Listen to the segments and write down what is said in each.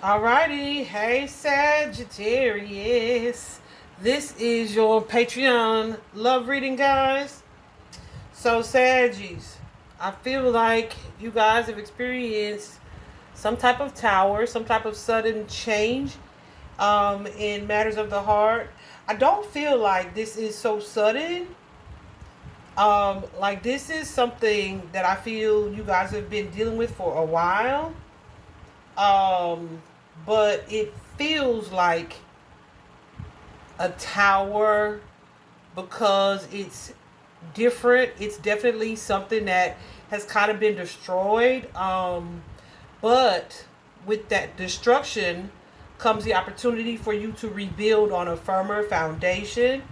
Alrighty, hey Sagittarius. This is your Patreon love reading, guys. So, Saggies, I feel like you guys have experienced some type of tower, some type of sudden change in matters of the heart. I don't feel like this is so sudden. Like this is something that I feel you guys have been dealing with for a while. Um, but it feels like a tower because it's different. It's definitely something that has kind of been destroyed. But with that destruction comes the opportunity for you to rebuild on a firmer foundation.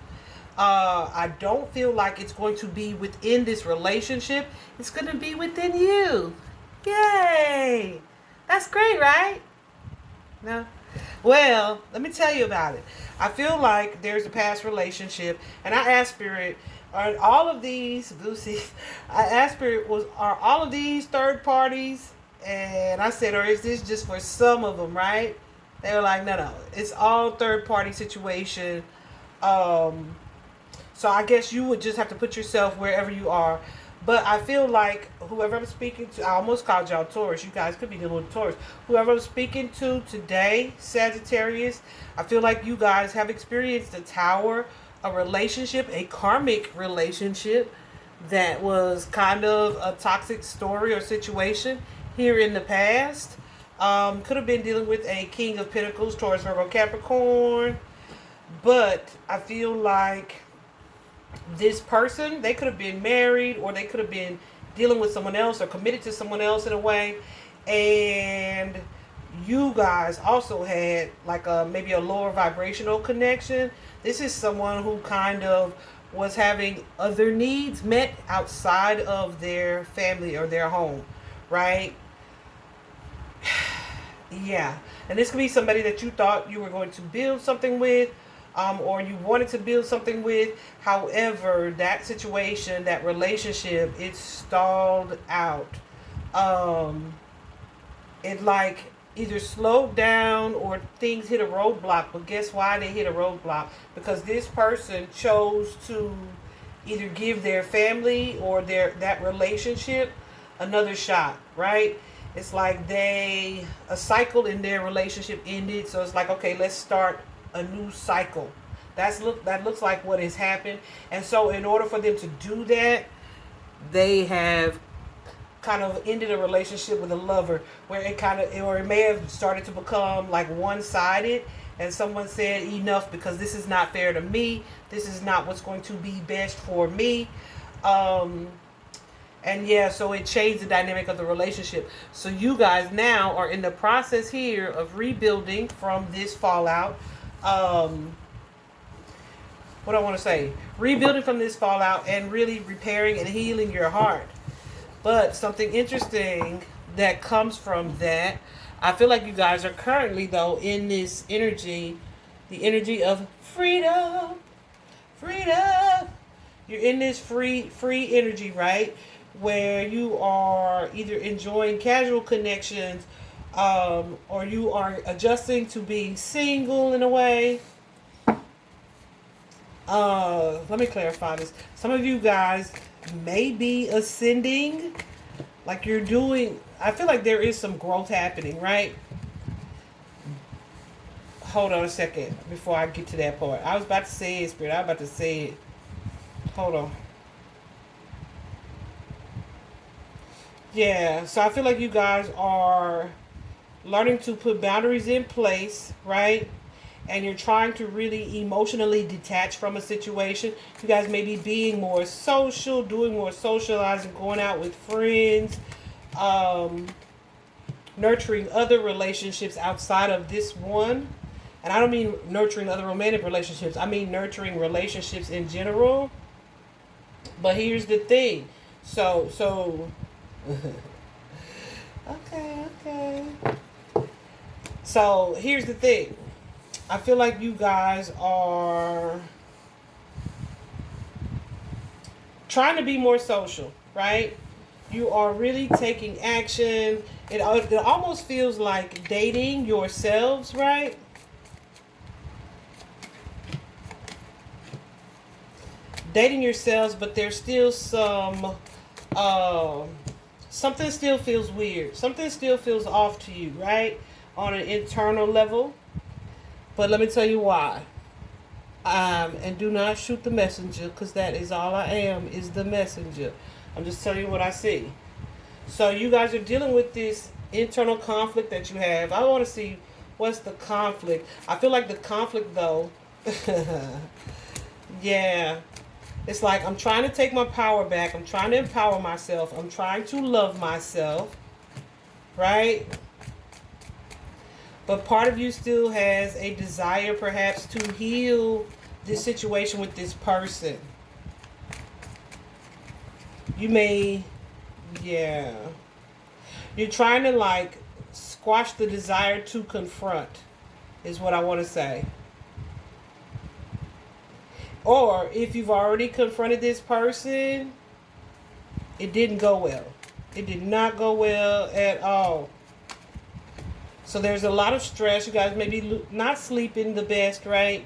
I don't feel like it's going to be within this relationship. It's going to be within you. Yay! That's great, right? No? Well, let me tell you about it. I feel like there's a past relationship, and I asked Spirit, are all of these, Lucy, I asked Spirit, are all of these third parties? And I said, or is this just for some of them, right? They were like, no, it's all third party situation. Um, so I guess you would just have to put yourself wherever you are. But I feel like whoever I'm speaking to, I almost called y'all Taurus. You guys could be dealing with Taurus. Whoever I'm speaking to today, Sagittarius, I feel like you guys have experienced a tower, a relationship, a karmic relationship that was kind of a toxic story or situation here in the past. Could have been dealing with a King of Pentacles, Taurus, Virgo, Capricorn. But I feel like this person, they could have been married or they could have been dealing with someone else or committed to someone else in a way, and you guys also had like a maybe a lower vibrational connection. This is someone who kind of was having other needs met outside of their family or their home, right? Yeah, and this could be somebody that you thought you were going to build something with, or you wanted to build something with. However, that situation, that relationship, it stalled out. Um, it like either slowed down or things hit a roadblock. But guess why they hit a roadblock? Because this person chose to either give their family or that relationship another shot, right? It's like a cycle in their relationship ended, so it's like, okay, let's start a new cycle. That looks like what has happened. And so in order for them to do that, they have kind of ended a relationship with a lover where it may have started to become like one-sided, and someone said enough, because this is not fair to me. This is not what's going to be best for me. And yeah, so it changed the dynamic of the relationship. So you guys now are in the process here of rebuilding from this fallout. What I want to say, rebuilding from this fallout and really repairing and healing your heart. But something interesting that comes from that, I feel like you guys are currently though in this energy, the energy of freedom. You're in this free energy, right? Where you are either enjoying casual connections, or you are adjusting to being single in a way. Let me clarify this. Some of you guys may be ascending, like you're doing. I feel like there is some growth happening, right? Hold on a second before I get to that part. I was about to say it, Spirit. I was about to say it. Hold on. Yeah, so I feel like you guys are learning to put boundaries in place, right? And you're trying to really emotionally detach from a situation. You guys may be being more social, doing more socializing, going out with friends, nurturing other relationships outside of this one. And I don't mean nurturing other romantic relationships. I mean nurturing relationships in general. But here's the thing. So okay. So here's the thing. I feel like you guys are trying to be more social, right? You are really taking action. It almost feels like dating yourselves, right? Dating yourselves, but there's still some something still feels weird. Something still feels off to you, right? On an internal level. But let me tell you why. And do not shoot the messenger, because that is all I am, is the messenger. I'm just telling you what I see. So you guys are dealing with this internal conflict that you have. I want to see what's the conflict. I feel like the conflict, though, yeah, it's like I'm trying to take my power back. I'm trying to empower myself. I'm trying to love myself, right? But part of you still has a desire perhaps to heal this situation with this person. You may, yeah. You're trying to like squash the desire to confront, is what I want to say. Or if you've already confronted this person, it didn't go well. It did not go well at all. So there's a lot of stress. You guys may be not sleeping the best, right?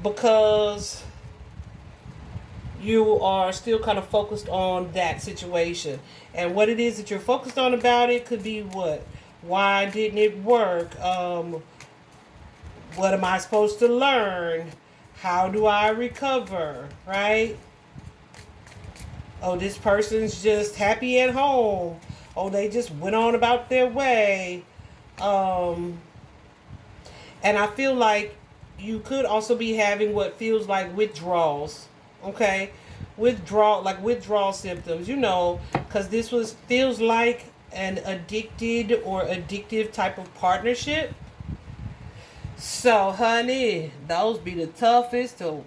Because you are still kind of focused on that situation. And what it is that you're focused on about it could be what? Why didn't it work? What am I supposed to learn? How do I recover, right? Oh, this person's just happy at home. Oh, they just went on about their way. And I feel like you could also be having what feels like withdrawals. Okay? Withdrawal symptoms, because this feels like an addicted or addictive type of partnership. So, honey, those be the toughest to...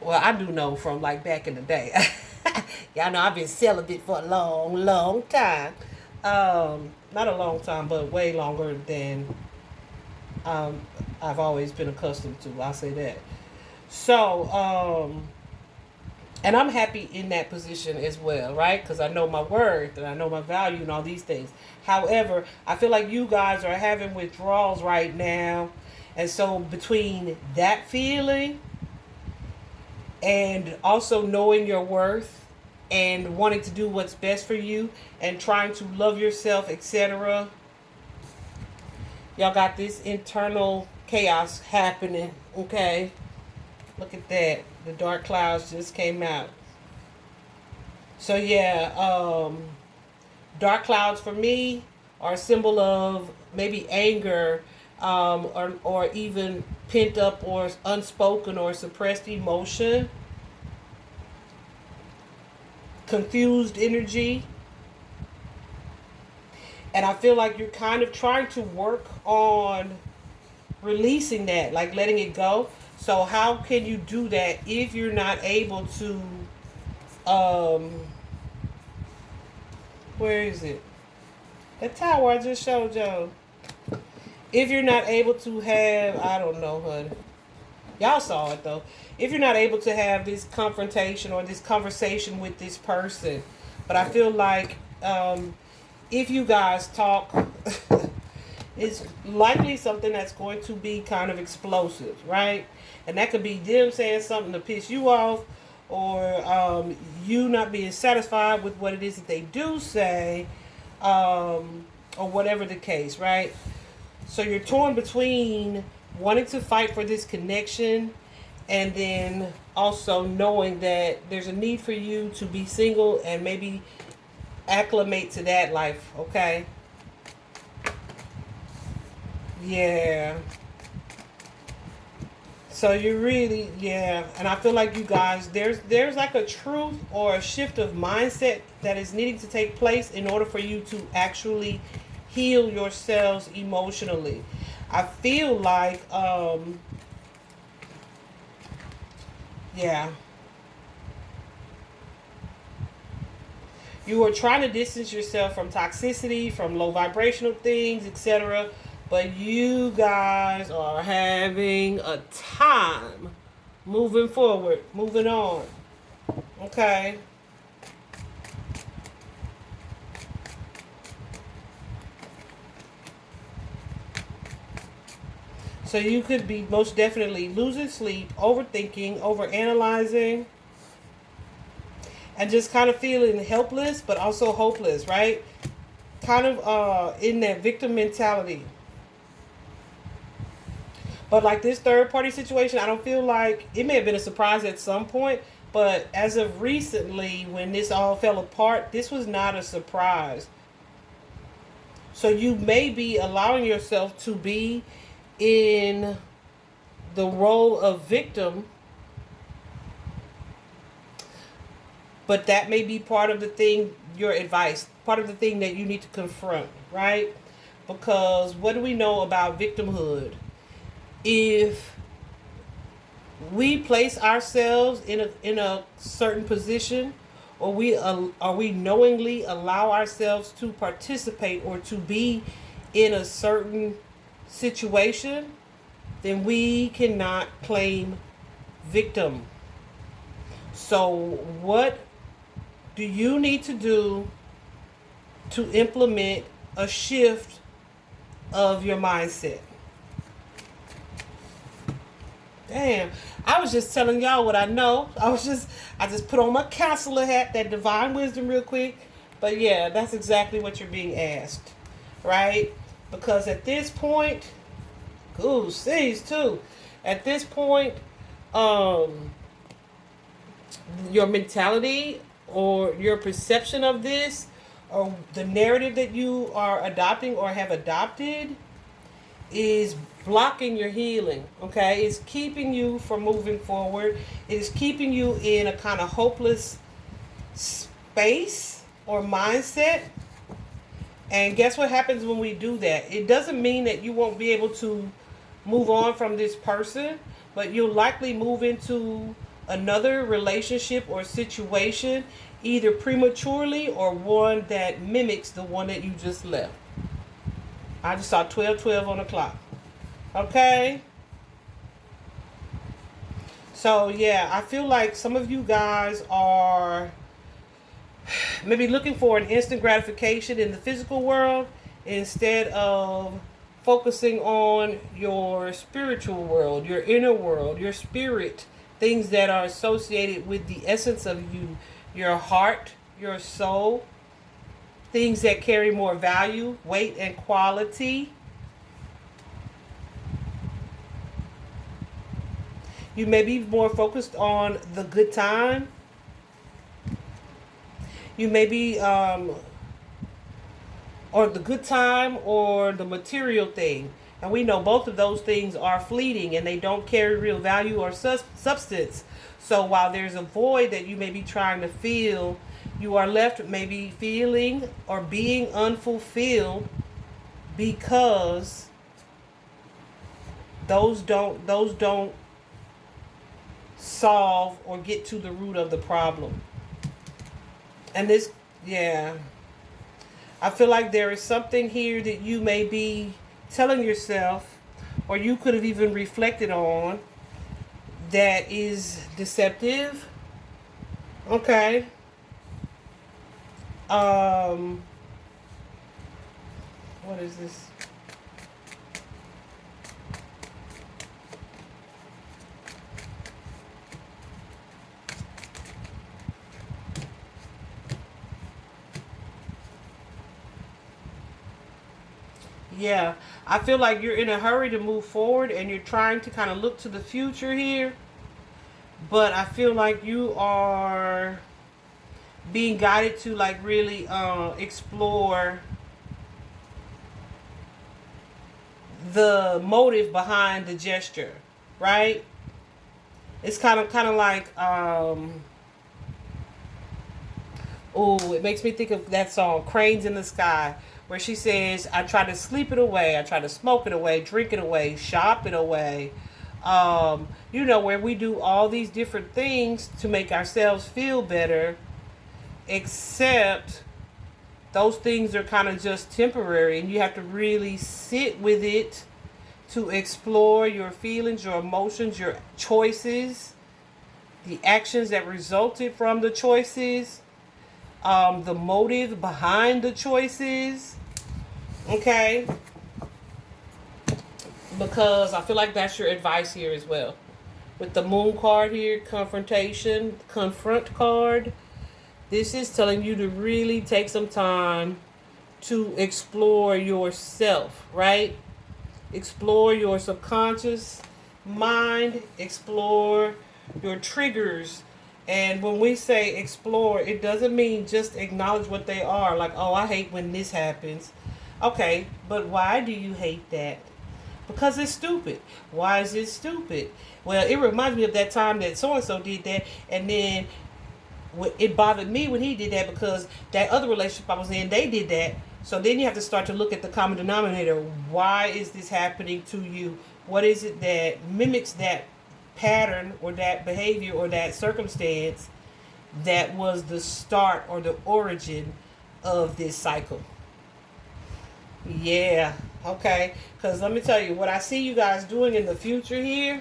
Well, I do know from like back in the day. Y'all know I've been celibate for a long, long time. Not a long time, but way longer than I've always been accustomed to. I'll say that. So, and I'm happy in that position as well, right? Because I know my worth and I know my value and all these things. However, I feel like you guys are having withdrawals right now. And so between that feeling and also knowing your worth and wanting to do what's best for you and trying to love yourself, etc., y'all got this internal chaos happening, okay? Look at that. The dark clouds just came out. So yeah, dark clouds for me are a symbol of maybe anger, or even pent up or unspoken or suppressed emotion, confused energy. And I feel like you're kind of trying to work on releasing that, like letting it go. So how can you do that if you're not able to, where is it? That tower I just showed y'all. If you're not able to have, I don't know, honey. Y'all saw it though. If you're not able to have this confrontation or this conversation with this person. But I feel like if you guys talk, it's likely something that's going to be kind of explosive, right? And that could be them saying something to piss you off, or you not being satisfied with what it is that they do say, or whatever the case, right? So you're torn between wanting to fight for this connection and then also knowing that there's a need for you to be single and maybe acclimate to that life, okay? Yeah. So you really, yeah, and I feel like you guys, there's like a truth or a shift of mindset that is needing to take place in order for you to actually heal yourselves emotionally. I feel like, yeah, you are trying to distance yourself from toxicity, from low vibrational things, etc. But you guys are having a time moving forward, moving on. Okay. So you could be most definitely losing sleep, overthinking, overanalyzing, and just kind of feeling helpless, but also hopeless, right? Kind of in that victim mentality. But like this third party situation, I don't feel like it may have been a surprise at some point, but as of recently, when this all fell apart, this was not a surprise. So you may be allowing yourself to be in the role of victim, but that may be part of the thing, your advice, part of the thing that you need to confront, right? Because what do we know about victimhood? If we place ourselves in a certain position, or we knowingly allow ourselves to participate or to be in a certain situation, then we cannot claim victim. So what do you need to do to implement a shift of your mindset? Damn, I was just telling y'all what I know. I just put on my counselor hat, that divine wisdom real quick. But yeah, that's exactly what you're being asked, right? Because at this point, ooh, C's too. At this point, your mentality or your perception of this, or the narrative that you are adopting or have adopted, is blocking your healing. Okay, it's keeping you from moving forward. It is keeping you in a kind of hopeless space or mindset. And guess what happens when we do that? It doesn't mean that you won't be able to move on from this person, but you'll likely move into another relationship or situation, either prematurely or one that mimics the one that you just left. I just saw 12:12 on the clock. Okay? So, yeah, I feel like some of you guys are maybe looking for an instant gratification in the physical world instead of focusing on your spiritual world, your inner world, your spirit, things that are associated with the essence of you, your heart, your soul, things that carry more value, weight, and quality. You may be more focused on the good time. You may be, or the good time or the material thing. And we know both of those things are fleeting and they don't carry real value or substance. So while there's a void that you may be trying to fill, you are left maybe feeling or being unfulfilled because those don't solve or get to the root of the problem. And this, yeah, I feel like there is something here that you may be telling yourself, or you could have even reflected on, that is deceptive. Okay. What is this? Yeah, I feel like you're in a hurry to move forward and you're trying to kind of look to the future here. But I feel like you are being guided to like really explore the motive behind the gesture, right? It's kind of like oh, it makes me think of that song Cranes in the Sky, where she says, I try to sleep it away, I try to smoke it away, drink it away, shop it away. You know, where we do all these different things to make ourselves feel better, except those things are kind of just temporary, and you have to really sit with it to explore your feelings, your emotions, your choices, the actions that resulted from the choices, the motive behind the choices. Okay. because I feel like that's your advice here as well. With the moon card here, confrontation, confront card, this is telling you to really take some time to explore yourself, right? Explore your subconscious mind, explore your triggers. And when we say explore, it doesn't mean just acknowledge what they are. Like, oh, I hate when this happens. Okay, but why do you hate that? Because it's stupid. Why is it stupid? Well, it reminds me of that time that so-and-so did that, and then it bothered me when he did that because that other relationship I was in, they did that. So then you have to start to look at the common denominator. Why is this happening to you? What is it that mimics that pattern or that behavior or that circumstance that was the start or the origin of this cycle? Yeah, okay. Because let me tell you, what I see you guys doing in the future here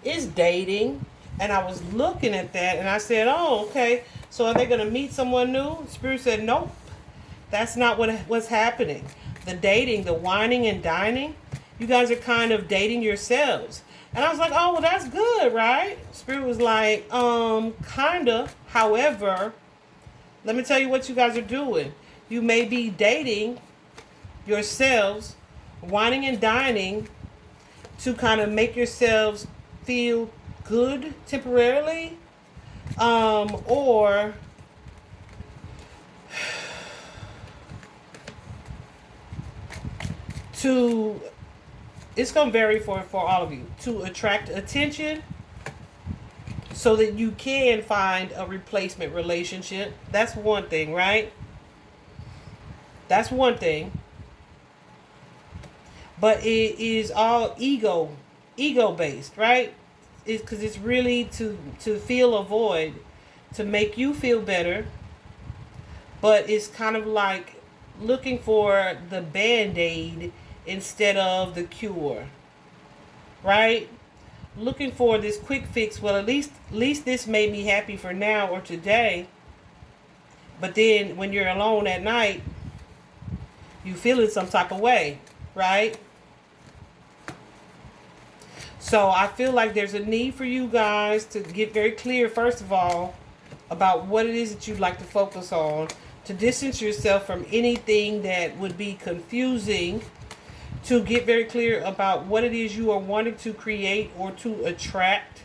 is dating. And I was looking at that and I said, oh, okay. So are they going to meet someone new? Spirit said, nope. That's not what's happening. The dating, the whining and dining, you guys are kind of dating yourselves. And I was like, oh, well, that's good, right? Spirit was like, kind of. However, let me tell you what you guys are doing. You may be dating yourselves, whining and dining to kind of make yourselves feel good temporarily, or to, it's going to vary for all of you, to attract attention so that you can find a replacement relationship. That's one thing, right? That's one thing. But it is all ego based, right? Because it's really to fill a void, to make you feel better. But it's kind of like looking for the band-aid instead of the cure, right? Looking for this quick fix. Well, at least this made me happy for now or today. But then when you're alone at night, you feel it some type of way, right? So I feel like there's a need for you guys to get very clear, first of all, about what it is that you'd like to focus on, to distance yourself from anything that would be confusing, to get very clear about what it is you are wanting to create or to attract,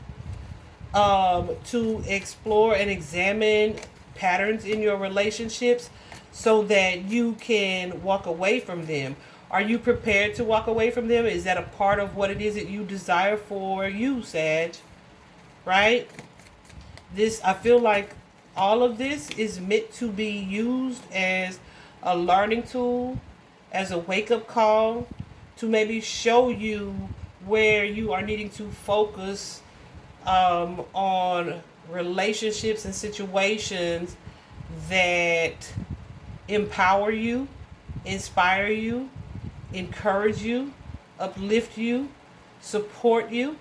to explore and examine patterns in your relationships so that you can walk away from them. Are you prepared to walk away from them? Is that a part of what it is that you desire for you, Sag? Right? I feel like all of this is meant to be used as a learning tool, as a wake-up call, to maybe show you where you are needing to focus on relationships and situations that empower you, inspire you, encourage you, uplift you, support you,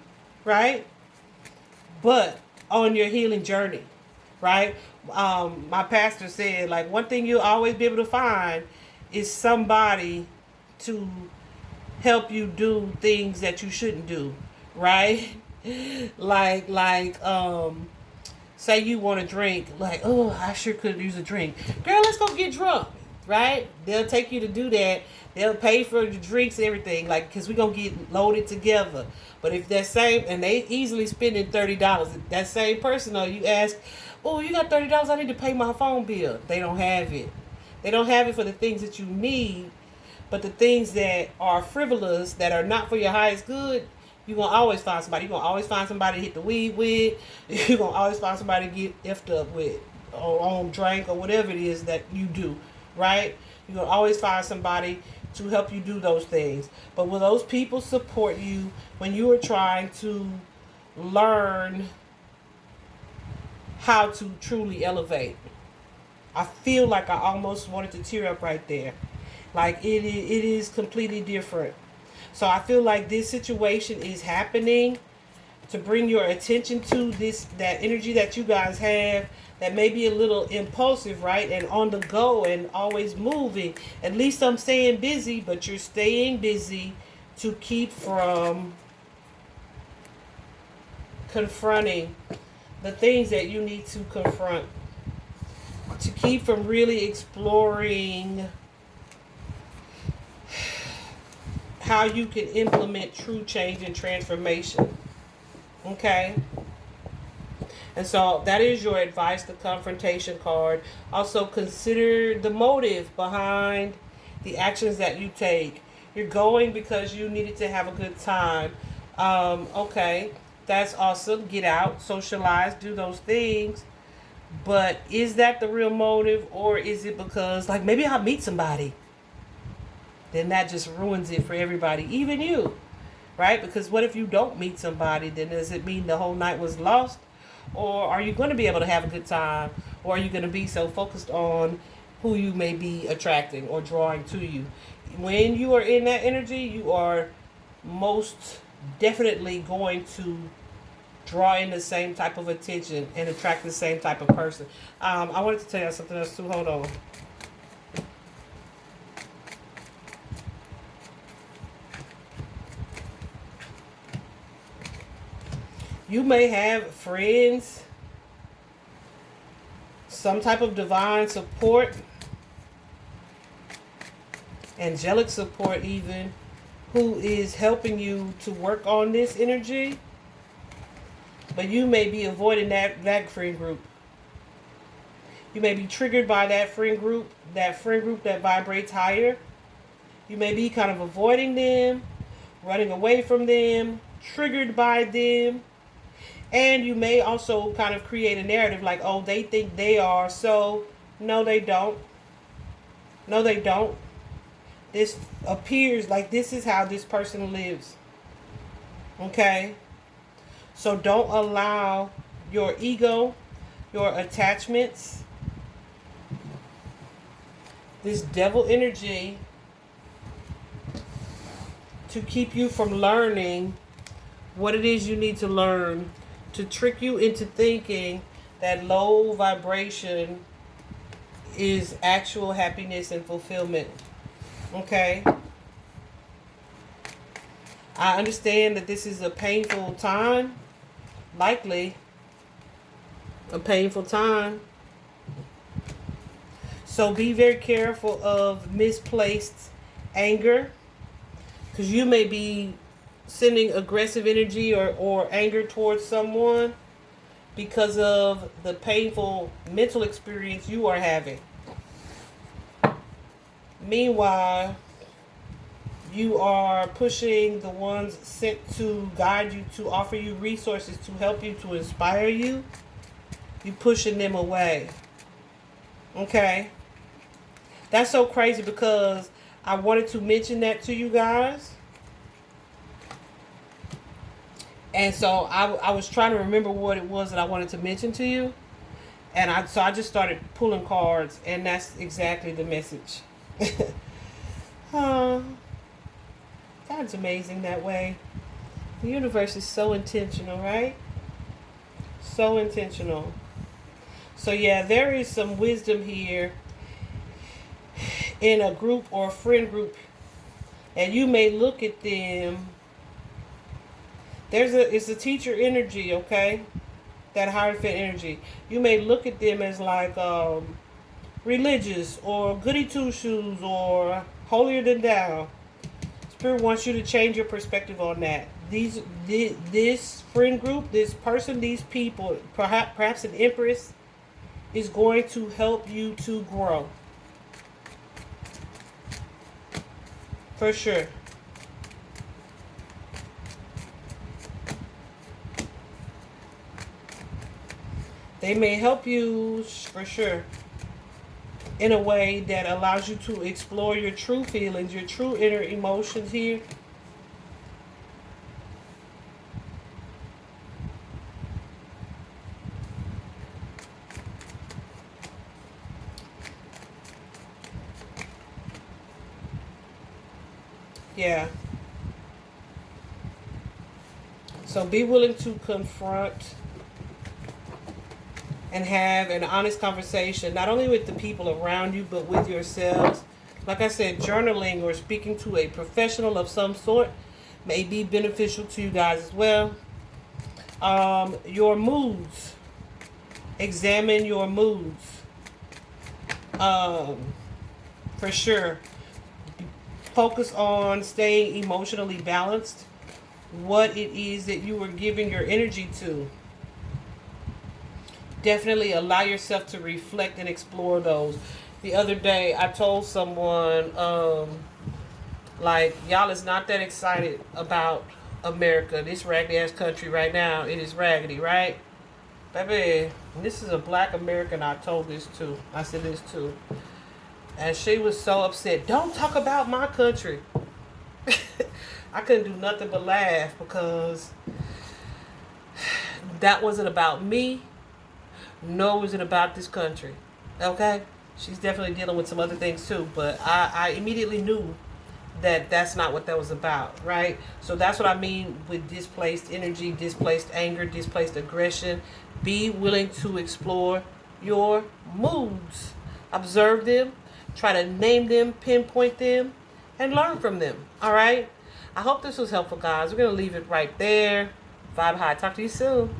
right? But on your healing journey, right? My pastor said, like, one thing you'll always be able to find is somebody to help you do things that you shouldn't do, right? like say you want to drink, like, oh, I sure could use a drink. Girl, let's go get drunk, right? They'll take you to do that. They'll pay for the drinks and everything, like, because we're going to get loaded together. But if that same, and they easily spending $30, that same person, though, you ask, oh, you got $30, I need to pay my phone bill. They don't have it. They don't have it for the things that you need, but the things that are frivolous, that are not for your highest good, you're going to always find somebody. You're going to always find somebody to hit the weed with. You're going to always find somebody to get effed up with, or on drink, or whatever it is that you do, right? You're going to always find somebody to help you do those things. But will those people support you when you are trying to learn how to truly elevate? I feel like I almost wanted to tear up right there. Like, it is completely different. So I feel like this situation is happening to bring your attention to that energy that you guys have, that may be a little impulsive, right? And on the go and always moving. At least I'm staying busy, but you're staying busy to keep from confronting the things that you need to confront, to keep from really exploring how you can implement true change and transformation. Okay? And so that is your advice, the confrontation card. Also consider the motive behind the actions that you take. You're going because you needed to have a good time. Okay, that's awesome. Get out, socialize, do those things. But is that the real motive, or is it because, like, maybe I'll meet somebody? Then that just ruins it for everybody, even you, right? Because what if you don't meet somebody? Then does it mean the whole night was lost? Or are you going to be able to have a good time? Or are you going to be so focused on who you may be attracting or drawing to you? When you are in that energy, you are most definitely going to draw in the same type of attention and attract the same type of person. I wanted to tell you something else too. Hold on. You may have friends, some type of divine support, angelic support even, who is helping you to work on this energy. But you may be avoiding that friend group. You may be triggered by that friend group that vibrates higher. You may be kind of avoiding them, running away from them, triggered by them. And you may also kind of create a narrative like, oh, they think they are, so no, they don't. No, they don't. This appears like this is how this person lives. Okay? So don't allow your ego, your attachments, this devil energy to keep you from learning what it is you need to learn, to trick you into thinking that low vibration is actual happiness and fulfillment. Okay? I understand that this is a painful time. Likely a painful time. So be very careful of misplaced anger, because you may be sending aggressive energy or anger towards someone because of the painful mental experience you are having. Meanwhile, you are pushing the ones sent to guide you, to offer you resources, to help you, to inspire you. You're pushing them away. Okay? That's so crazy because I wanted to mention that to you guys. And so I was trying to remember what it was that I wanted to mention to you. And I just started pulling cards, and that's exactly the message. God's amazing that way. The universe is so intentional, right? So intentional. So yeah, there is some wisdom here in a group or a friend group, and you may look at them. It's a teacher energy, okay? That Hierophant energy. You may look at them as like religious or goody two shoes or holier than thou. Spirit wants you to change your perspective on that. This friend group, this person, these people, perhaps an empress, is going to help you to grow. For sure. They may help you, for sure, in a way that allows you to explore your true feelings, your true inner emotions here. Yeah. So be willing to confront and have an honest conversation, not only with the people around you, but with yourselves. Like I said, journaling or speaking to a professional of some sort may be beneficial to you guys as well. Your moods. Examine your moods. For sure. Focus on staying emotionally balanced. What it is that you are giving your energy to. Definitely allow yourself to reflect and explore those. The other day, I told someone, like, y'all is not that excited about America, this raggedy ass country right now. It is raggedy, right? Baby, this is a black American I told this to. I said this to. And she was so upset. Don't talk about my country. I couldn't do nothing but laugh because that wasn't about me, nor was it about this country. Okay? She's definitely dealing with some other things too, but I immediately knew that that's not what that was about, right? So that's what I mean with displaced energy, displaced anger, displaced aggression. Be willing to explore your moods. Observe them, try to name them, pinpoint them, and learn from them, all right? I hope this was helpful, guys. We're going to leave it right there. Vibe high. Talk to you soon.